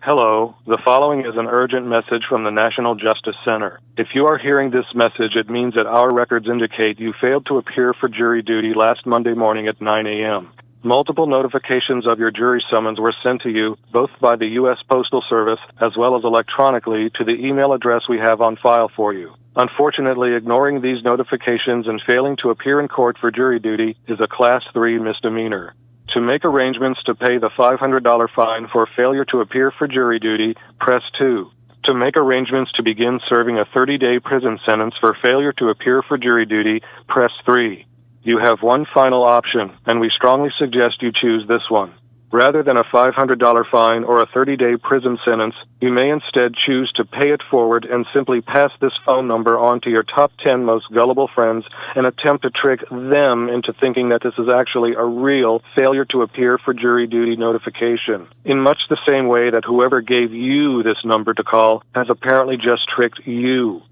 Hello, the following is an urgent message from the National Justice Center. If you are hearing this message, it means that our records indicate you failed to appear for jury duty last Monday morning at 9 a.m. Multiple notifications of your jury summons were sent to you, both by the U.S. Postal Service as well as electronically to the email address we have on file for you. Unfortunately, ignoring these notifications and failing to appear in court for jury duty is a Class 3 misdemeanor. To make arrangements to pay the $500 fine for failure to appear for jury duty, press 2. To make arrangements to begin serving a 30-day prison sentence for failure to appear for jury duty, press 3. You have one final option, and we strongly suggest you choose this one. Rather than a $500 fine or a 30-day prison sentence, you may instead choose to pay it forward and simply pass this phone number on to your top 10 most gullible friends and attempt to trick them into thinking that this is actually a real failure to appear for jury duty notification. In much the same way that whoever gave you this number to call has apparently just tricked you.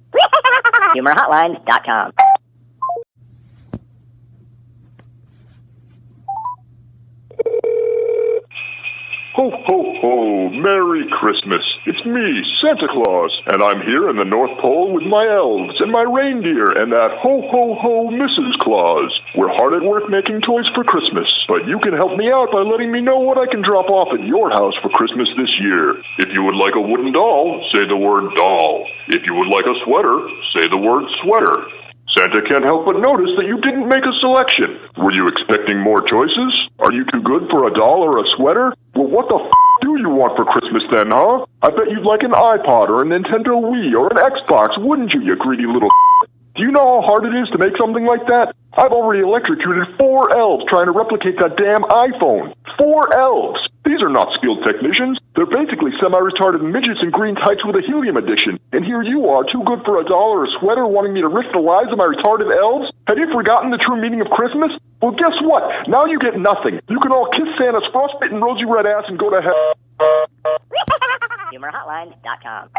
HumorHotlines.com. Ho, ho, ho, Merry Christmas. It's me, Santa Claus, and I'm here in the North Pole with my elves and my reindeer and that ho, ho, ho, Mrs. Claus. We're hard at work making toys for Christmas, but you can help me out by letting me know what I can drop off at your house for Christmas this year. If you would like a wooden doll, say the word doll. If you would like a sweater, say the word sweater. Santa can't help but notice that you didn't make a selection. Were you expecting more choices? Are you too good for a doll or a sweater? Well, what the do you want for Christmas then, huh? I bet you'd like an iPod or a Nintendo Wii or an Xbox, wouldn't you, you greedy little Do you know how hard it is to make something like that? I've already electrocuted 4 elves trying to replicate that damn iPhone. 4 elves! These are not skilled technicians. They're basically semi-retarded midgets in green tights with a helium addiction. And here you are, too good for a doll or a sweater, wanting me to risk the lives of my retarded elves? Have you forgotten the true meaning of Christmas? Well, guess what? Now you get nothing. You can all kiss Santa's frostbitten rosy red ass and go to hell. HumorHotlines.com.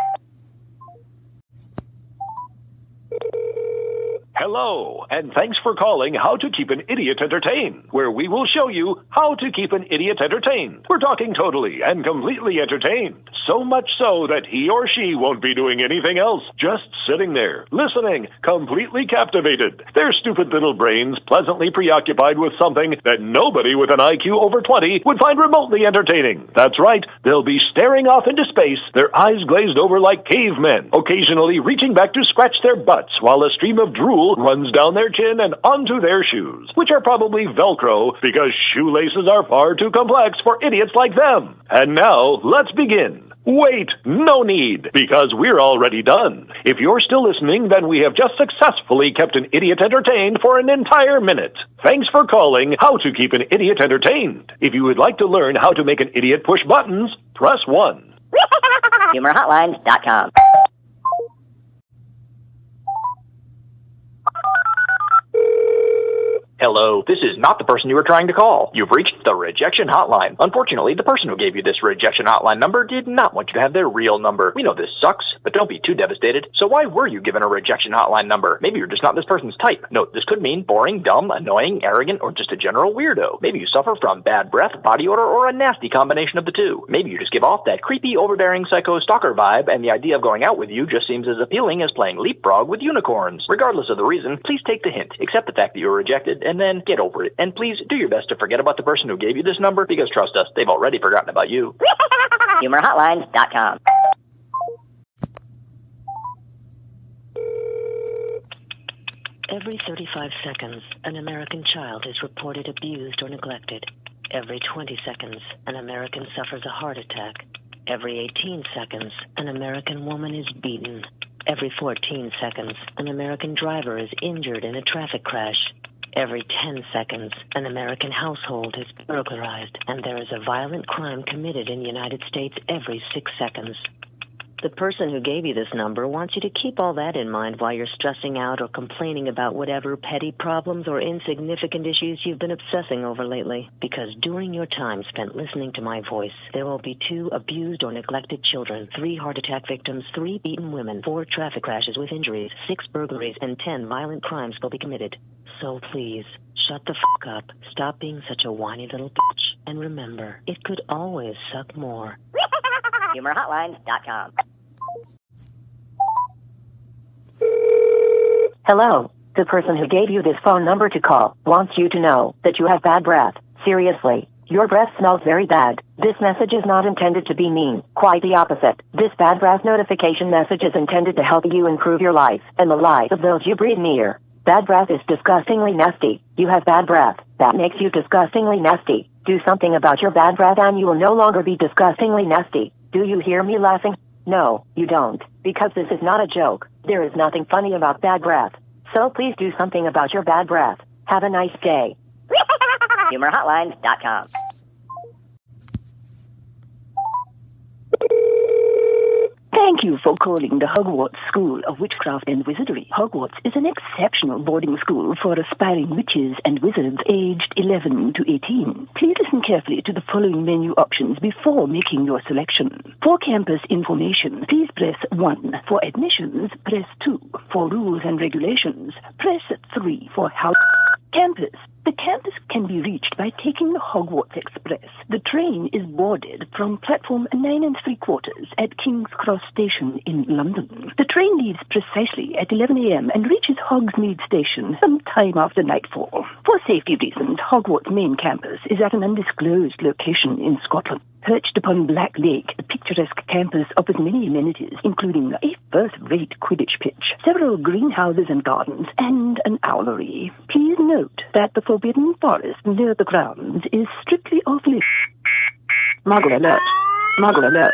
Hello, and thanks for calling How to Keep an Idiot Entertained, where we will show you how to keep an idiot entertained. We're talking totally and completely entertained. So much so that he or she won't be doing anything else, just sitting there, listening, completely captivated. Their stupid little brains pleasantly preoccupied with something that nobody with an IQ over 20 would find remotely entertaining. That's right, they'll be staring off into space, their eyes glazed over like cavemen, occasionally reaching back to scratch their butts while a stream of drool runs down their chin and onto their shoes, which are probably Velcro because shoelaces are far too complex for idiots like them. And now, let's begin. Wait, no need, because we're already done. If you're still listening, then we have just successfully kept an idiot entertained for an entire minute. Thanks for calling How to Keep an Idiot Entertained. If you would like to learn how to make an idiot push buttons, press 1. HumorHotlines.com. Hello, this is not the person you were trying to call. You've reached the rejection hotline. Unfortunately, the person who gave you this rejection hotline number did not want you to have their real number. We know this sucks, but don't be too devastated. So why were you given a rejection hotline number? Maybe you're just not this person's type. Note, this could mean boring, dumb, annoying, arrogant, or just a general weirdo. Maybe you suffer from bad breath, body odor, or a nasty combination of the two. Maybe you just give off that creepy, overbearing psycho stalker vibe, and the idea of going out with you just seems as appealing as playing leapfrog with unicorns. Regardless of the reason, please take the hint. Accept the fact that you were rejected, and then get over it. And please do your best to forget about the person who gave you this number, because trust us, they've already forgotten about you. HumorHotlines.com. Every 35 seconds, an American child is reported abused or neglected. Every 20 seconds, an American suffers a heart attack. Every 18 seconds, an American woman is beaten. Every 14 seconds, an American driver is injured in a traffic crash. Every 10 seconds, an American household is burglarized, and there is a violent crime committed in the United States every 6 seconds. The person who gave you this number wants you to keep all that in mind while you're stressing out or complaining about whatever petty problems or insignificant issues you've been obsessing over lately. Because during your time spent listening to my voice, there will be 2 abused or neglected children, 3 heart attack victims, 3 beaten women, 4 traffic crashes with injuries, 6 burglaries, and 10 violent crimes will be committed. So please, shut the f*** up, stop being such a whiny little bitch, and remember, it could always suck more. HumorHotlines.com. Hello. The person who gave you this phone number to call wants you to know that you have bad breath. Seriously. Your breath smells very bad. This message is not intended to be mean. Quite the opposite. This bad breath notification message is intended to help you improve your life and the lives of those you breathe near. Bad breath is disgustingly nasty. You have bad breath. That makes you disgustingly nasty. Do something about your bad breath and you will no longer be disgustingly nasty. Do you hear me laughing? No, you don't. Because this is not a joke. There is nothing funny about bad breath. So please do something about your bad breath. Have a nice day. HumorHotlines.com. Thank you for calling the Hogwarts School of Witchcraft and Wizardry. Hogwarts is an exceptional boarding school for aspiring witches and wizards aged 11 to 18. Please listen carefully to the following menu options before making your selection. For campus information, please press 1. For admissions, press 2. For rules and regulations, press 3. For house campus. The campus can be reached by taking the Hogwarts Express. The train is boarded from platform 9 3/4 at King's Cross Station in London. The train leaves precisely at 11 a.m. and reaches Hogsmeade Station sometime after nightfall. For safety reasons, Hogwarts main campus is at an undisclosed location in Scotland. Perched upon Black Lake, the picturesque campus offers many amenities, including a first-rate Quidditch pitch, several greenhouses and gardens, and an owlery. Please note that the Forbidden Forest near the grounds is strictly off-limits. Muggle alert. Muggle alert.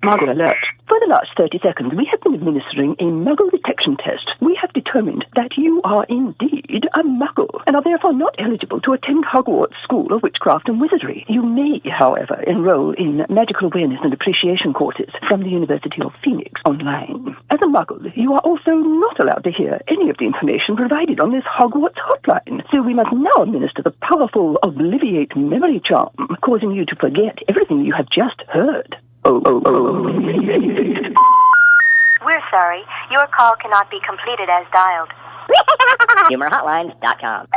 Muggle alert. For the last 30 seconds, we have been administering a Muggle detection test. We have determined that you are indeed a Muggle and are therefore not eligible to attend Hogwarts School of Witchcraft and Wizardry. You may, however, enroll in Magical Awareness and Appreciation courses from the University of Phoenix online. As a Muggle, you are also not allowed to hear any of the information provided on this Hogwarts hotline. So we must now administer the powerful Obliviate memory charm, causing you to forget everything you have just heard. We're sorry. Your call cannot be completed as dialed. HumorHotlines.com.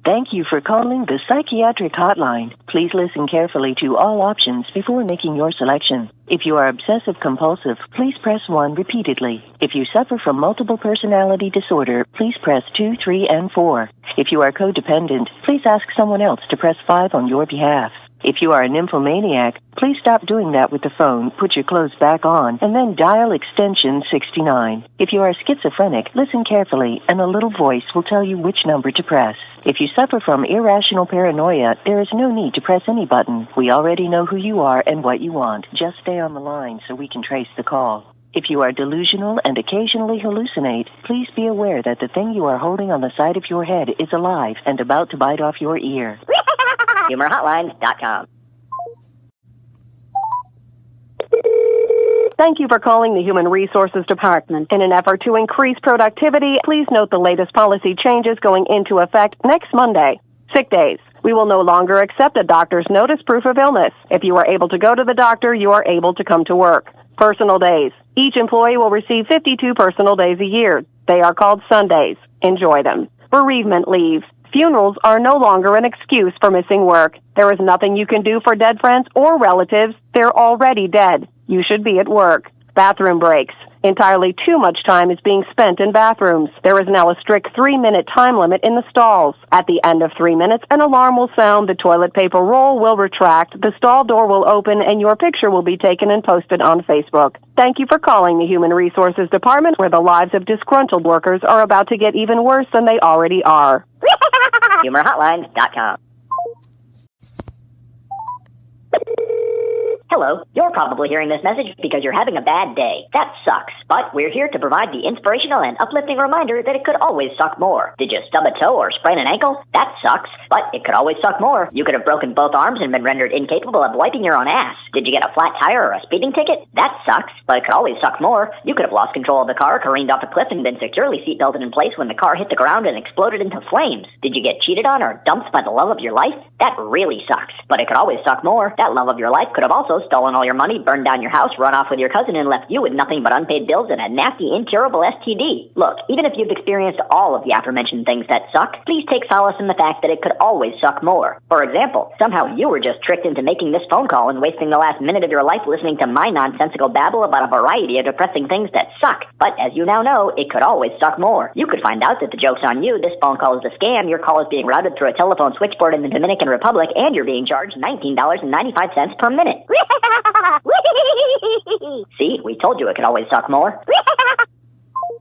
Thank you for calling the Psychiatric Hotline. Please listen carefully to all options before making your selection. If you are obsessive-compulsive, please press 1 repeatedly. If you suffer from multiple personality disorder, please press 2, 3, and 4. If you are codependent, please ask someone else to press 5 on your behalf. If you are a nymphomaniac, please stop doing that with the phone, put your clothes back on, and then dial extension 69. If you are schizophrenic, listen carefully, and a little voice will tell you which number to press. If you suffer from irrational paranoia, there is no need to press any button. We already know who you are and what you want. Just stay on the line so we can trace the call. If you are delusional and occasionally hallucinate, please be aware that the thing you are holding on the side of your head is alive and about to bite off your ear. HumorHotlines.com. Thank you for calling the Human Resources Department. In an effort to increase productivity, please note the latest policy changes going into effect next Monday. Sick days. We will no longer accept a doctor's notice proof of illness. If you are able to go to the doctor, you are able to come to work. Personal days. Each employee will receive 52 personal days a year. They are called Sundays. Enjoy them. Bereavement leave. Funerals are no longer an excuse for missing work. There is nothing you can do for dead friends or relatives. They're already dead. You should be at work. Bathroom breaks. Entirely too much time is being spent in bathrooms. There is now a strict 3-minute time limit in the stalls. At the end of 3 minutes, an alarm will sound, the toilet paper roll will retract, the stall door will open, and your picture will be taken and posted on Facebook. Thank you for calling the Human Resources Department, where the lives of disgruntled workers are about to get even worse than they already are. HumorHotlines.com. Hello, you're probably hearing this message because you're having a bad day. That sucks, but we're here to provide the inspirational and uplifting reminder that it could always suck more. Did you stub a toe or sprain an ankle? That sucks, but it could always suck more. You could have broken both arms and been rendered incapable of wiping your own ass. Did you get a flat tire or a speeding ticket? That sucks, but it could always suck more. You could have lost control of the car, careened off a cliff, and been securely seatbelted in place when the car hit the ground and exploded into flames. Did you get cheated on or dumped by the love of your life? That really sucks, but it could always suck more. That love of your life could have also also stolen all your money, burned down your house, run off with your cousin, and left you with nothing but unpaid bills and a nasty, incurable STD. Look, even if you've experienced all of the aforementioned things that suck, please take solace in the fact that it could always suck more. For example, somehow you were just tricked into making this phone call and wasting the last minute of your life listening to my nonsensical babble about a variety of depressing things that suck. But as you now know, it could always suck more. You could find out that the joke's on you, this phone call is a scam, your call is being routed through a telephone switchboard in the Dominican Republic, and you're being charged $19.95 per minute. See, we told you it could always suck more.